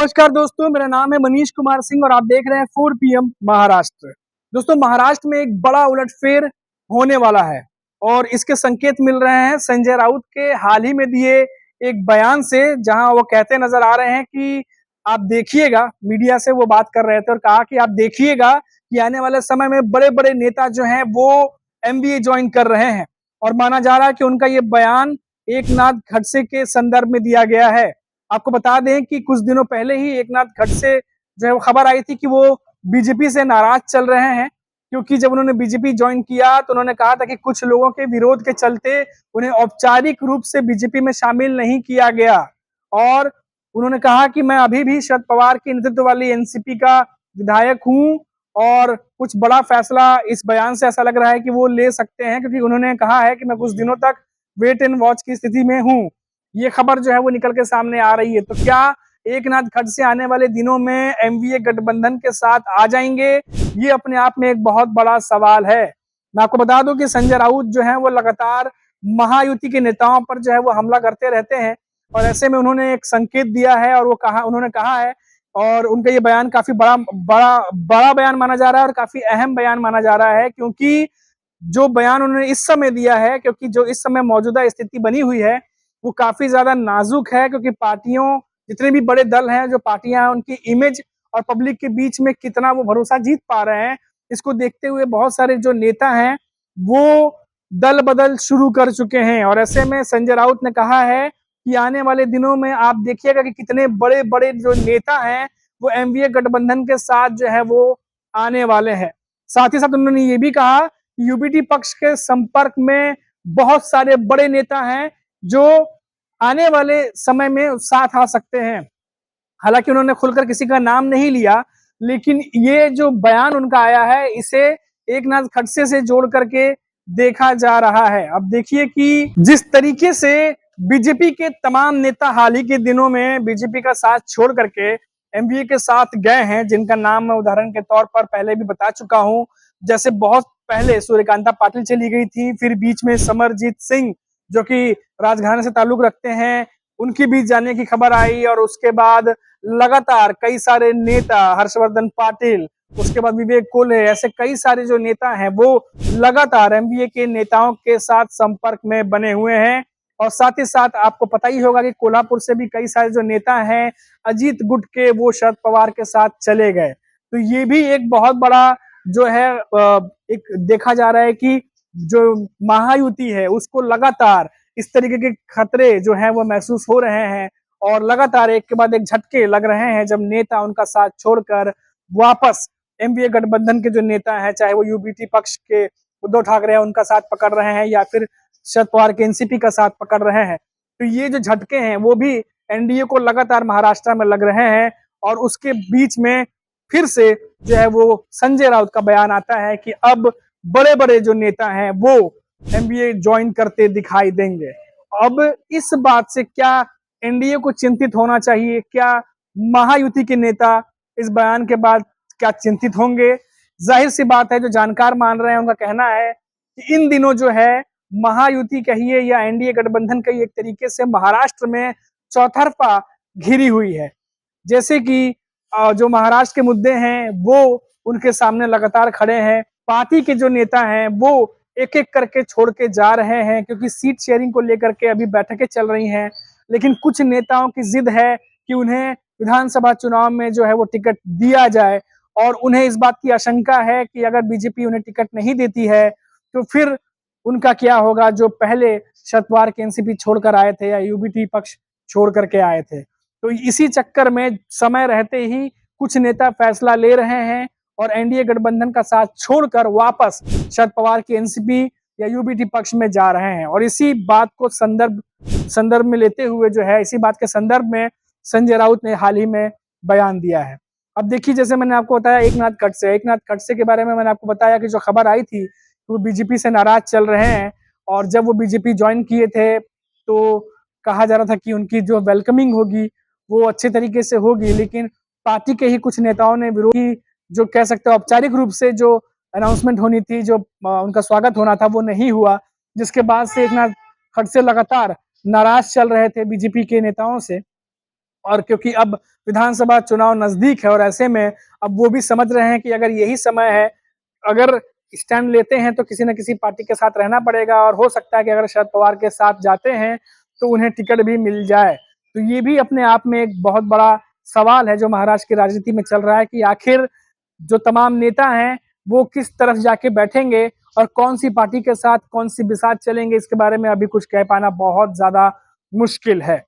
नमस्कार दोस्तों, मेरा नाम है मनीष कुमार सिंह और आप देख रहे हैं 4 PM महाराष्ट्र। दोस्तों, महाराष्ट्र में एक बड़ा उलटफेर होने वाला है और इसके संकेत मिल रहे हैं संजय राउत के हाल ही में दिए एक बयान से, जहां वो कहते नजर आ रहे हैं कि आप देखिएगा, मीडिया से वो बात कर रहे थे और कहा कि आप देखिएगा कि आने वाले समय में बड़े-बड़े नेता जो हैं वो MBA ज्वाइन कर रहे हैं। और माना जा रहा है कि उनका ये बयान एकनाथ खड़से के संदर्भ में दिया गया है। आपको बता दें कि कुछ दिनों पहले ही एकनाथ खड़से जो है वो खबर आई थी कि वो बीजेपी से नाराज चल रहे हैं, क्योंकि जब उन्होंने बीजेपी ज्वाइन किया तो उन्होंने कहा था कि कुछ लोगों के विरोध के चलते उन्हें औपचारिक रूप से बीजेपी में शामिल नहीं किया गया। और उन्होंने कहा कि मैं अभी भी शरद पवार के नेतृत्व वाली एनसीपी का विधायक हूं और कुछ बड़ा फैसला इस बयान से ऐसा लग रहा है कि वो ले सकते हैं, क्योंकि उन्होंने कहा है कि मैं कुछ दिनों तक वेट एंड वॉच की स्थिति में हूं। ये खबर जो है वो निकल के सामने आ रही है। तो क्या एकनाथ खड़से आने वाले दिनों में एमवीए गठबंधन के साथ आ जाएंगे? ये अपने आप में एक बहुत बड़ा सवाल है। मैं आपको बता दूं कि संजय राउत जो है वो लगातार महायुति के नेताओं पर जो है वो हमला करते रहते हैं और ऐसे में उन्होंने एक संकेत दिया है और उन्होंने कहा है, और उनका ये बयान काफी बड़ा बयान माना जा रहा है और काफी अहम बयान माना जा रहा है, क्योंकि जो बयान उन्होंने इस समय दिया है, क्योंकि जो इस समय मौजूदा स्थिति बनी हुई है वो काफी ज्यादा नाजुक है, क्योंकि पार्टियों, जितने भी बड़े दल हैं, जो पार्टियां हैं, उनकी इमेज और पब्लिक के बीच में कितना वो भरोसा जीत पा रहे हैं, इसको देखते हुए बहुत सारे जो नेता हैं वो दल बदल शुरू कर चुके हैं। और ऐसे में संजय राउत ने कहा है कि आने वाले दिनों में आप देखिएगा कि कितने बड़े बड़े जो नेता हैं वो एमवीए गठबंधन के साथ जो है वो आने वाले हैं। साथ ही साथ उन्होंने ये भी कहा कि यूबीटी पक्ष के संपर्क में बहुत सारे बड़े नेता हैं जो आने वाले समय में साथ आ सकते हैं। हालांकि उन्होंने खुलकर किसी का नाम नहीं लिया, लेकिन ये जो बयान उनका आया है इसे एकनाथ खड़से से जोड़ करके देखा जा रहा है। अब देखिए कि जिस तरीके से बीजेपी के तमाम नेता हाल ही के दिनों में बीजेपी का साथ छोड़ करके एमवीए के साथ गए हैं, जिनका नाम मैं उदाहरण के तौर पर पहले भी बता चुका हूं। जैसे बहुत पहले सूर्यकांता पाटिल चली गई थी, फिर बीच में समरजीत सिंह जो कि राजघराने से ताल्लुक रखते हैं, उनकी भी जाने की खबर आई। और उसके बाद लगातार कई सारे नेता, हर्षवर्धन पाटिल, उसके बाद विवेक कोल्हे, ऐसे कई सारे जो नेता हैं वो लगातार एमवीए के नेताओं के साथ संपर्क में बने हुए हैं। और साथ ही साथ आपको पता ही होगा कि कोल्हापुर से भी कई सारे जो नेता हैं अजीत गुट के, वो शरद पवार के साथ चले गए। तो ये भी एक बहुत बड़ा जो है एक देखा जा रहा है कि जो महायुति है उसको लगातार इस तरीके के खतरे जो हैं वो महसूस हो रहे हैं और लगातार एक के बाद एक झटके लग रहे हैं, जब नेता उनका साथ छोड़कर वापस एमवीए गठबंधन के जो नेता हैं, चाहे वो यूबीटी पक्ष के उद्धव ठाकरे हैं उनका साथ पकड़ रहे हैं या फिर शरद पवार के एनसीपी का साथ पकड़ रहे हैं। तो ये जो झटके हैं वो भी एनडीए को लगातार महाराष्ट्र में लग रहे हैं। और उसके बीच में फिर से जो है वो संजय राउत का बयान आता है कि अब बड़े बड़े जो नेता हैं वो एमबीए ज्वाइन करते दिखाई देंगे। अब इस बात से क्या एनडीए को चिंतित होना चाहिए? क्या महायुति के नेता इस बयान के बाद क्या चिंतित होंगे? जाहिर सी बात है, जो जानकार मान रहे हैं उनका कहना है कि इन दिनों जो है महायुति कहिए या एनडीए गठबंधन कहिए, एक तरीके से महाराष्ट्र में चौतरफा घिरी हुई है। जैसे कि जो महाराष्ट्र के मुद्दे हैं वो उनके सामने लगातार खड़े हैं। पार्टी के जो नेता हैं वो एक एक करके छोड़ के जा रहे हैं, क्योंकि सीट शेयरिंग को लेकर के अभी बैठकें चल रही हैं। लेकिन कुछ नेताओं की जिद है कि उन्हें विधानसभा चुनाव में जो है वो टिकट दिया जाए, और उन्हें इस बात की आशंका है कि अगर बीजेपी उन्हें टिकट नहीं देती है तो फिर उनका क्या होगा, जो पहले शरद पवार के एनसीपी छोड़कर आए थे या यूबीटी पक्ष छोड़ करके आए थे। तो इसी चक्कर में समय रहते ही कुछ नेता फैसला ले रहे हैं और एनडीए गठबंधन का साथ छोड़कर वापस शरद पवार की एनसीपी या यूबीटी पक्ष में जा रहे हैं। और इसी बात को संदर्भ में लेते हुए जो है, इसी बात के संदर्भ में संजय राउत ने हाल ही में बयान दिया है। अब देखिए, जैसे मैंने आपको बताया एकनाथ खड़से के बारे में मैंने आपको बताया कि जो खबर आई थी वो बीजेपी से नाराज चल रहे हैं, और जब वो बीजेपी ज्वाइन किए थे तो कहा जा रहा था कि उनकी जो वेलकमिंग होगी वो अच्छे तरीके से होगी, लेकिन पार्टी के ही कुछ नेताओं ने विरोधी, जो कह सकते हैं औपचारिक रूप से जो अनाउंसमेंट होनी थी, जो उनका स्वागत होना था, वो नहीं हुआ, जिसके बाद से एकनाथ खड़से लगातार नाराज चल रहे थे बीजेपी के नेताओं से। और क्योंकि अब विधानसभा चुनाव नजदीक है और ऐसे में अब वो भी समझ रहे हैं कि अगर यही समय है, अगर स्टैंड लेते हैं तो किसी न किसी पार्टी के साथ रहना पड़ेगा और हो सकता है कि अगर शरद पवार के साथ जाते हैं तो उन्हें टिकट भी मिल जाए। तो ये भी अपने आप में एक बहुत बड़ा सवाल है जो महाराष्ट्र की राजनीति में चल रहा है कि आखिर जो तमाम नेता हैं वो किस तरफ जाके बैठेंगे और कौन सी पार्टी के साथ कौन सी बिसात चलेंगे, इसके बारे में अभी कुछ कह पाना बहुत ज्यादा मुश्किल है।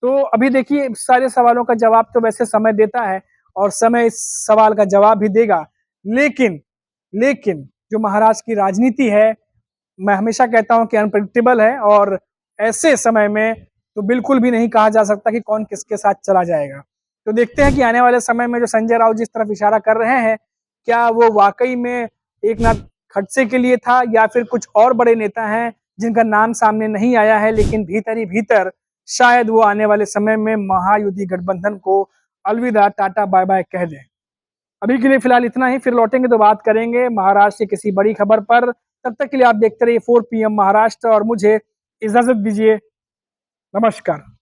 तो अभी देखिए सारे सवालों का जवाब तो वैसे समय देता है और समय इस सवाल का जवाब भी देगा। लेकिन लेकिन जो महाराष्ट्र की राजनीति है, मैं हमेशा कहता हूं कि अनप्रेडिक्टेबल है और ऐसे समय में तो बिल्कुल भी नहीं कहा जा सकता कि कौन किसके साथ चला जाएगा। तो देखते हैं कि आने वाले समय में जो संजय राउत जिस तरफ इशारा कर रहे हैं, क्या वो वाकई में एकनाथ खड़से के लिए था या फिर कुछ और बड़े नेता हैं जिनका नाम सामने नहीं आया है, लेकिन भीतर ही भीतर शायद वो आने वाले समय में महायुति गठबंधन को अलविदा टाटा बाय बाय कह दें। अभी के लिए फिलहाल इतना ही, फिर लौटेंगे तो बात करेंगे महाराष्ट्र की किसी बड़ी खबर पर। तब तक के लिए आप देखते रहिए 4 PM महाराष्ट्र और मुझे इजाजत दीजिए। नमस्कार।